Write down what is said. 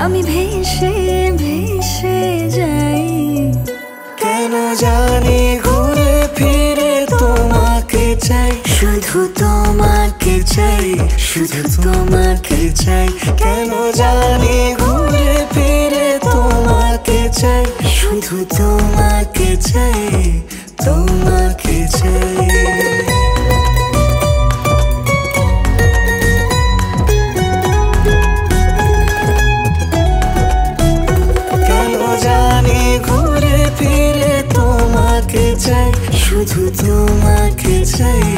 আমি ভেসে ভেসে যাই। কেন জানি ঘুরে ফিরে তোমাকে চাই, শুধু তোমাকে চাই, শুধু তোমাকে চাই। কেন জানি ঘুরে ফিরে তোমাকে চাই, শুধু তোমাকে চাই, তোমাকে চাই। ঘুরে ফিরে তোমাকে চাই, শুধু তোমাকে চাই।